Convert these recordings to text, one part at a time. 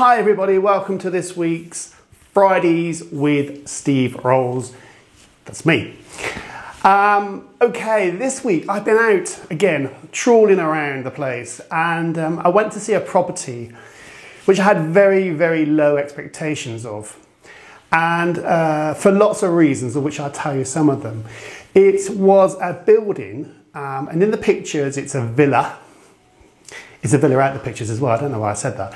Hi everybody, welcome to this week's Fridays with Steve Rolls. That's me. Okay, this week I've been out again, trawling around the place, and I went to see a property which I had very, very low expectations of. And for lots of reasons, of which I'll tell you some of them. It was a building, and in the pictures it's a villa. It's a villa out the pictures as well, I don't know why I said that.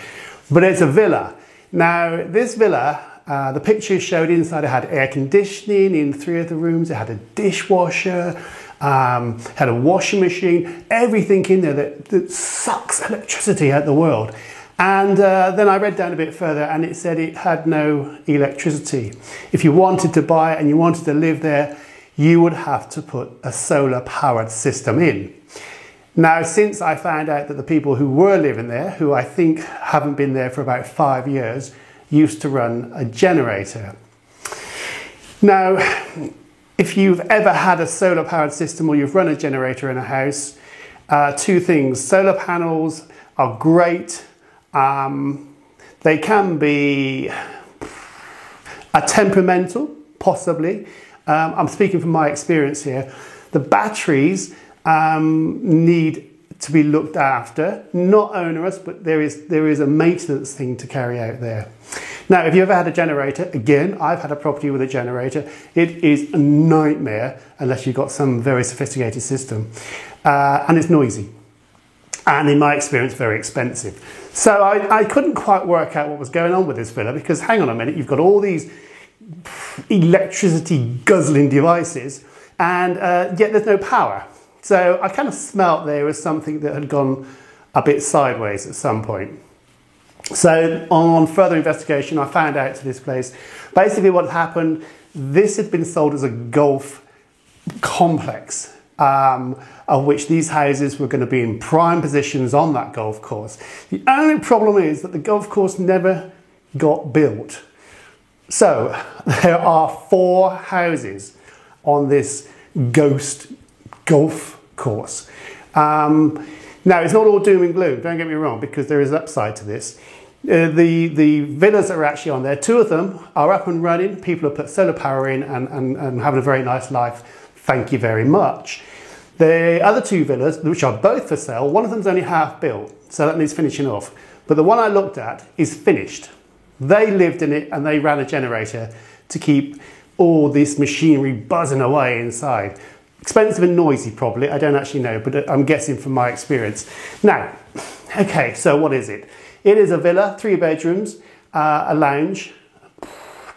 But it's a villa. Now, this villa, the pictures showed inside it had air conditioning in 3 of the rooms, it had a dishwasher, had a washing machine, everything in there that sucks electricity out the world. And then I read down a bit further and it said it had no electricity. If you wanted to buy it and you wanted to live there, you would have to put a solar powered system in. Now, since I found out that the people who were living there, who I think haven't been there for about 5 years, used to run a generator. Now, if you've ever had a solar powered system or you've run a generator in a house, 2 things. Solar panels are great. They can be temperamental, possibly. I'm speaking from my experience here. The batteries need to be looked after, not onerous, but there is a maintenance thing to carry out there. Now, if you ever had a generator, again, I've had a property with a generator. It is a nightmare unless you've got some very sophisticated system, and it's noisy. And in my experience, very expensive. So I couldn't quite work out what was going on with this villa because, hang on a minute, you've got all these electricity guzzling devices and yet there's no power. So I kind of smelt there was something that had gone a bit sideways at some point. So on further investigation, I found out to this place, basically what happened, this had been sold as a golf complex. Of which these houses were going to be in prime positions on that golf course. The only problem is that the golf course never got built. So there are 4 houses on this ghost golf course. Now, it's not all doom and gloom, don't get me wrong, because there is an upside to this. The villas that are actually on there, 2 of them are up and running. People have put solar power in and having a very nice life. Thank you very much. The other 2 villas, which are both for sale, one of them's only half built, so that needs finishing off. But the one I looked at is finished. They lived in it and they ran a generator to keep all this machinery buzzing away inside. Expensive and noisy probably, I don't actually know, but I'm guessing from my experience. Now, okay, so what is it? It is a villa, 3 bedrooms, a lounge,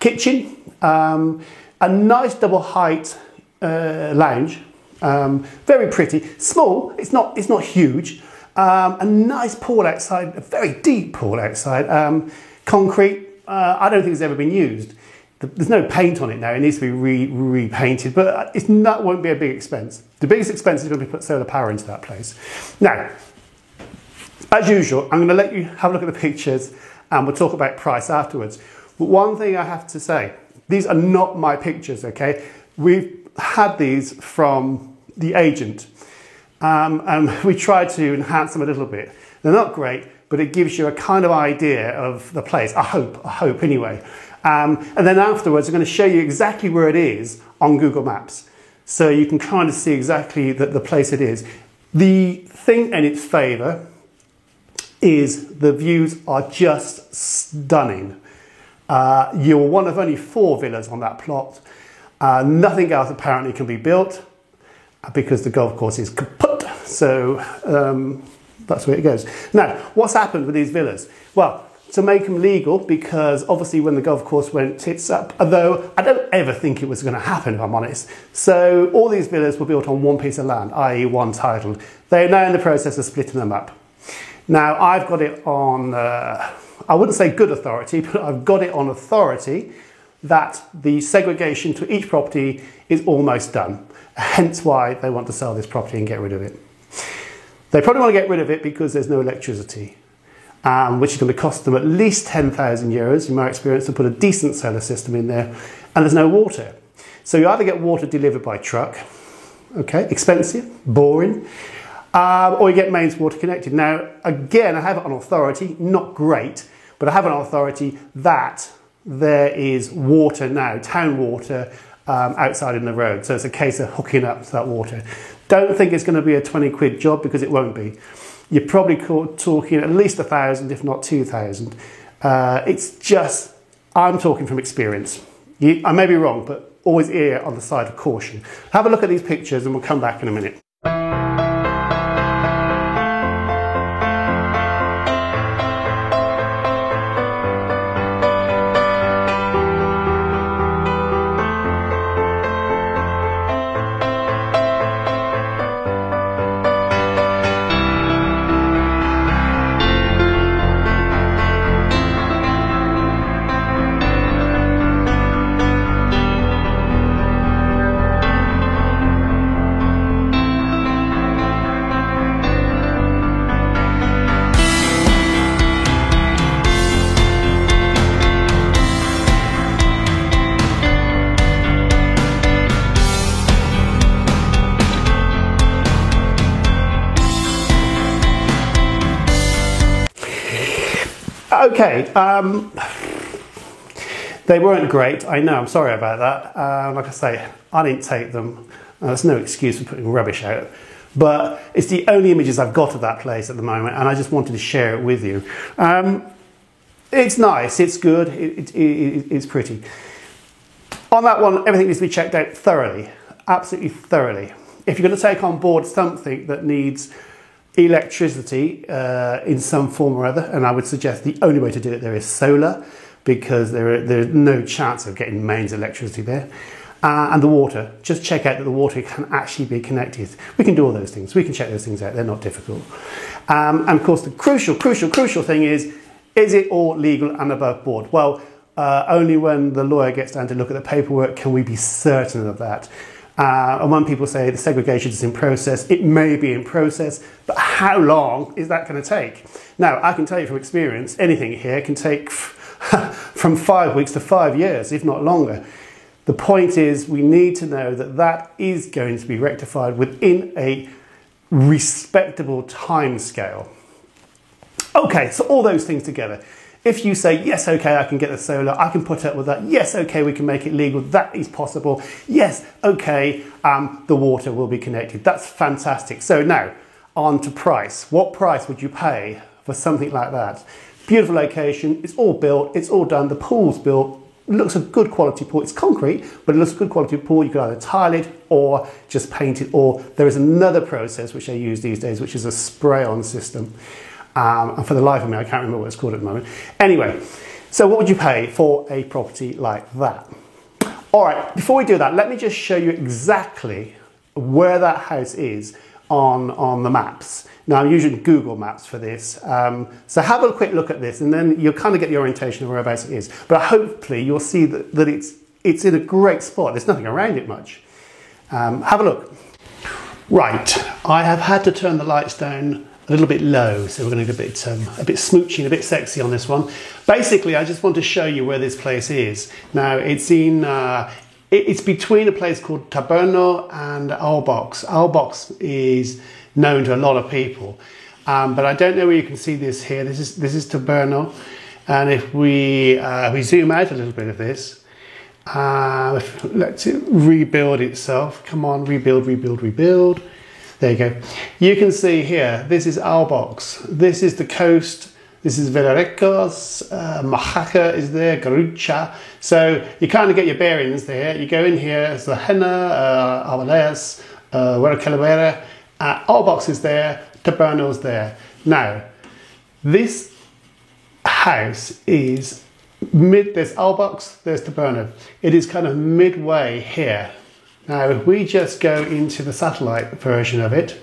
kitchen, a nice double height lounge. Very pretty, small, it's not huge, a nice pool outside, a very deep pool outside, concrete, I don't think it's ever been used. There's no paint on it now, it needs to be repainted, but that won't be a big expense. The biggest expense is going to be put solar power into that place. Now, as usual, I'm going to let you have a look at the pictures and we'll talk about price afterwards. But one thing I have to say, these are not my pictures, okay? We've had these from the agent and we tried to enhance them a little bit. They're not great, but it gives you a kind of idea of the place. I hope anyway. And then afterwards, I'm going to show you exactly where it is on Google Maps. So you can kind of see exactly the place it is. The thing in its favour is the views are just stunning. You're one of only 4 villas on that plot. Nothing else apparently can be built because the golf course is kaput. So that's where it goes. Now, what's happened with these villas? Well, to make them legal, because obviously when the golf course went tits up, although I don't ever think it was going to happen if I'm honest. So all these villas were built on 1 piece of land, i.e. one title. They're now in the process of splitting them up. Now, I've got it on, I wouldn't say good authority, but I've got it on authority that the segregation to each property is almost done. Hence why they want to sell this property and get rid of it. They probably want to get rid of it because there's no electricity, which is going to cost them at least 10,000 euros, in my experience, to put a decent solar system in there, and there's no water. So you either get water delivered by truck, okay, expensive, boring, or you get mains water connected. Now, again, I have it on authority, not great, but I have an authority that there is water now, town water, outside in the road. So it's a case of hooking up to that water. Don't think it's going to be a 20 quid job, because it won't be. You're probably talking at least 1,000, if not 2,000. It's just, I'm talking from experience. I may be wrong, but always err on the side of caution. Have a look at these pictures and we'll come back in a minute. Okay, they weren't great, I know, I'm sorry about that. Like I say, I didn't take them. There's no excuse for putting rubbish out. But it's the only images I've got of that place at the moment, and I just wanted to share it with you. It's nice, it's good, it's pretty. On that one, everything needs to be checked out thoroughly, absolutely thoroughly. If you're going to take on board something that needs electricity in some form or other, and I would suggest the only way to do it there is solar, because there's no chance of getting mains electricity there. And the water, just check out that the water can actually be connected. We can do all those things, we can check those things out, they're not difficult. And of course the crucial thing is it all legal and above board? Well, only when the lawyer gets down to look at the paperwork can we be certain of that. And when people say the segregation is in process, it may be in process, but how long is that going to take? Now, I can tell you from experience, anything here can take from 5 weeks to 5 years, if not longer. The point is, we need to know that that is going to be rectified within a respectable time scale. Okay, so all those things together. If you say, yes, okay, I can get the solar, I can put up with that. Yes, okay, we can make it legal. That is possible. Yes, okay, the water will be connected. That's fantastic. So now, on to price. What price would you pay for something like that? Beautiful location. It's all built. It's all done. The pool's built. It looks a good quality pool. It's concrete, but it looks a good quality pool. You could either tile it or just paint it, or there is another process which they use these days, which is a spray-on system. And for the life of me, I can't remember what it's called at the moment. Anyway, so what would you pay for a property like that? All right, before we do that, let me just show you exactly where that house is on the maps. Now, I'm using Google Maps for this. So have a quick look at this, and then you'll kind of get the orientation of whereabouts it is. But hopefully you'll see that it's in a great spot. There's nothing around it much. Have a look. Right, I have had to turn the lights down a little bit low, so we're going to get a bit smoochy, a bit sexy on this one. Basically, I just want to show you where this place is. Now, it's in it's between a place called Taberno and Aalbox. Aalbox is known to a lot of people, but I don't know where you can see this here. This is Taberno, and if we zoom out a little bit of this, let's it rebuild itself. Come on, rebuild, rebuild, rebuild. There you go. You can see here, this is Aalbox. This is the coast. This is Villarecos, Majaca is there, Garrucha. So you kind of get your bearings there. You go in here, it's the Henna, Arbaleas, Huercalavera. Aalbox is there, Taberno's there. Now, this house is there's Aalbox, there's Taberno. It is kind of midway here. Now, if we just go into the satellite version of it,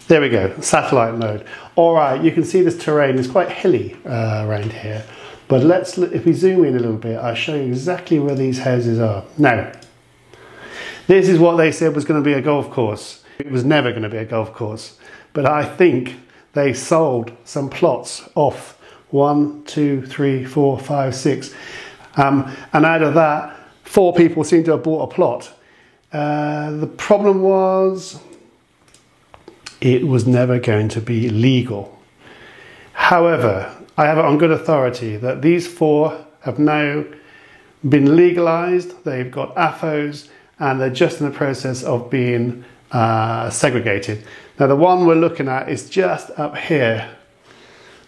there we go, satellite mode. All right, you can see this terrain is quite hilly around here. But if we zoom in a little bit, I'll show you exactly where these houses are. Now, this is what they said was going to be a golf course. It was never going to be a golf course. But I think they sold some plots off. 1, 2, 3, 4, 5, 6. And out of that, 4 people seem to have bought a plot. The problem was it was never going to be legal. However, I have it on good authority that these 4 have now been legalised, they've got AFOs, and they're just in the process of being segregated. Now the one we're looking at is just up here.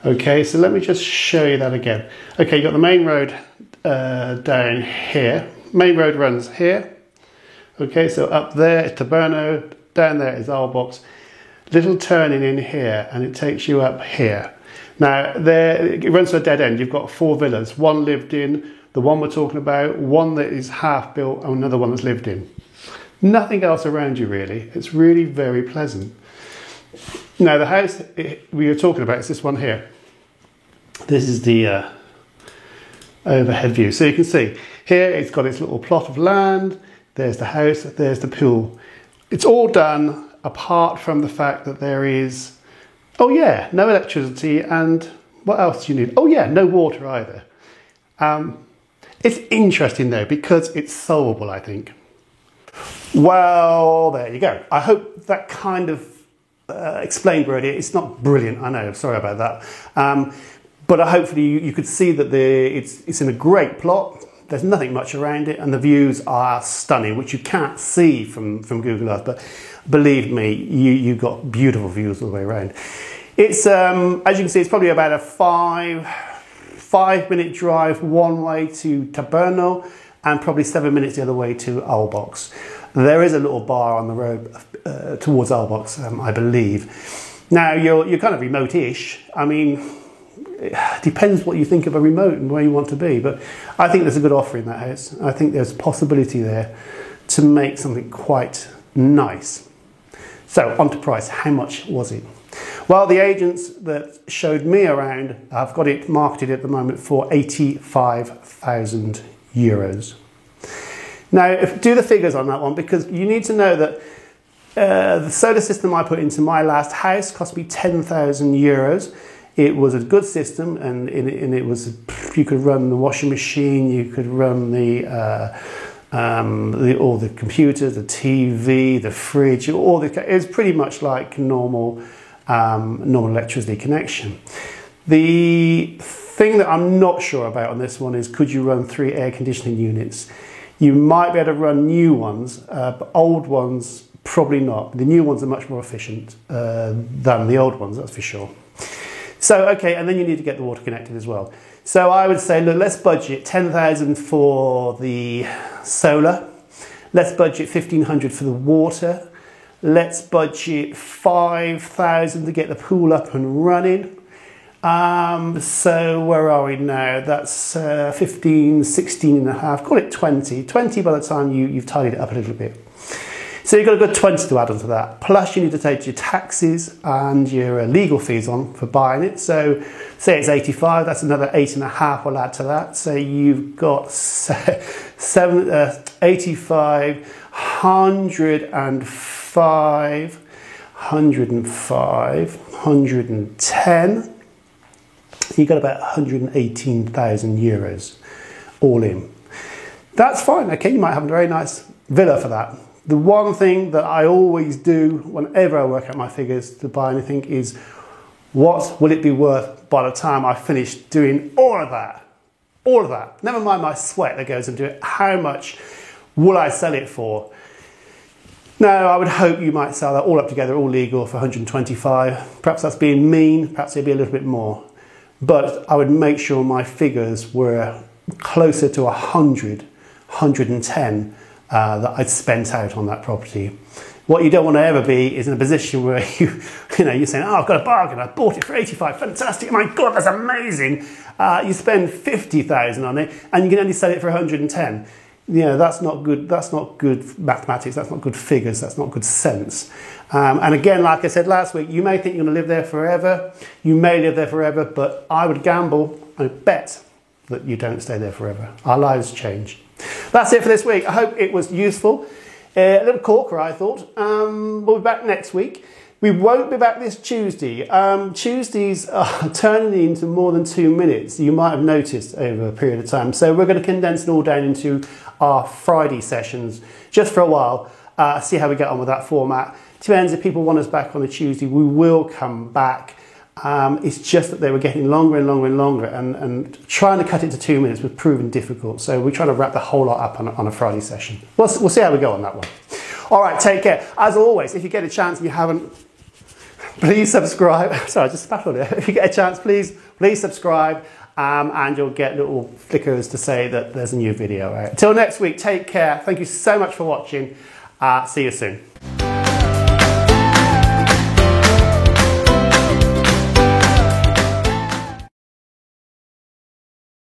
Okay, so let me just show you that again. Okay, you've got the main road down here. Main road runs here. Okay, so up there is Taberno, down there is Aalborg. Little turning in here, and it takes you up here. Now, there it runs to a dead end. You've got 4 villas. One lived in, the one we're talking about, one that is half built, and another one that's lived in. Nothing else around you, really. It's really very pleasant. Now, the house we were talking about is this one here. This is the overhead view. So you can see, here it's got its little plot of land. There's the house, there's the pool. It's all done apart from the fact that there is, oh yeah, no electricity, and what else do you need? Oh yeah, no water either. It's interesting though, because it's solvable, I think. Well, there you go. I hope that kind of explained where it is. It's not brilliant, I know, sorry about that. But hopefully you could see that it's in a great plot. There's nothing much around it, and the views are stunning, which you can't see from Google Earth, but believe me, you've got beautiful views all the way around. It's, as you can see, it's probably about a five-minute drive one way to Taberno, and probably 7 minutes the other way to Aalborg. There is a little bar on the road towards Aalborg, I believe. Now, you're kind of remote-ish. I mean, it depends what you think of a remote and where you want to be, but I think there's a good offer in that house. I think there's a possibility there to make something quite nice. So, on to price. How much was it? Well, the agents that showed me around have got it marketed at the moment for €85,000. Now, do the figures on that one, because you need to know that the solar system I put into my last house cost me €10,000. It was a good system, and it was, you could run the washing machine, you could run all the computers, the TV, the fridge, it was pretty much like normal electricity connection. The thing that I'm not sure about on this one is, could you run 3 air conditioning units? You might be able to run new ones, but old ones, probably not. The new ones are much more efficient than the old ones, that's for sure. So, okay, and then you need to get the water connected as well. So I would say, look, let's budget 10,000 for the solar. Let's budget 1,500 for the water. Let's budget 5,000 to get the pool up and running. So where are we now? That's 15, 16 and a half, call it 20. 20 by the time you've tidied it up a little bit. So you've got a good 20 to add onto that. Plus you need to take your taxes and your legal fees on for buying it. So say it's 85, that's another 8.5 we'll add to that. So you've got 85, 105, 110. You've got about €118,000 all in. That's fine, okay, you might have a very nice villa for that. The one thing that I always do whenever I work out my figures to buy anything is, what will it be worth by the time I finish doing all of that? All of that. Never mind my sweat that goes into it. How much will I sell it for? Now, I would hope you might sell that all up together, all legal, for 125. Perhaps that's being mean, perhaps it'd be a little bit more. But I would make sure my figures were closer to 100, 110 that I'd spent out on that property. What you don't want to ever be is in a position where you're saying, oh, I've got a bargain, I bought it for 85, fantastic, my God, that's amazing. You spend 50,000 on it and you can only sell it for 110. You know, that's not good mathematics, that's not good figures, that's not good sense. And again, like I said last week, you may think you're going to live there forever, you may live there forever, but I would gamble and bet that you don't stay there forever. Our lives change. That's it for this week. I hope it was useful. A little corker, I thought. We'll be back next week. We won't be back this Tuesday. Tuesdays are turning into more than 2 minutes. You might have noticed over a period of time. So we're going to condense it all down into our Friday sessions just for a while. See how we get on with that format. Depends if people want us back on a Tuesday. We will come back. It's just that they were getting longer and longer and longer, and trying to cut it to 2 minutes was proving difficult. So we're trying to wrap the whole lot up on a Friday session. We'll see how we go on that one. All right, take care. As always, if you get a chance and you haven't, please subscribe. Sorry, I just spat on it. If you get a chance, please subscribe, and you'll get little flickers to say that there's a new video. Right? Till next week, take care. Thank you so much for watching. See you soon.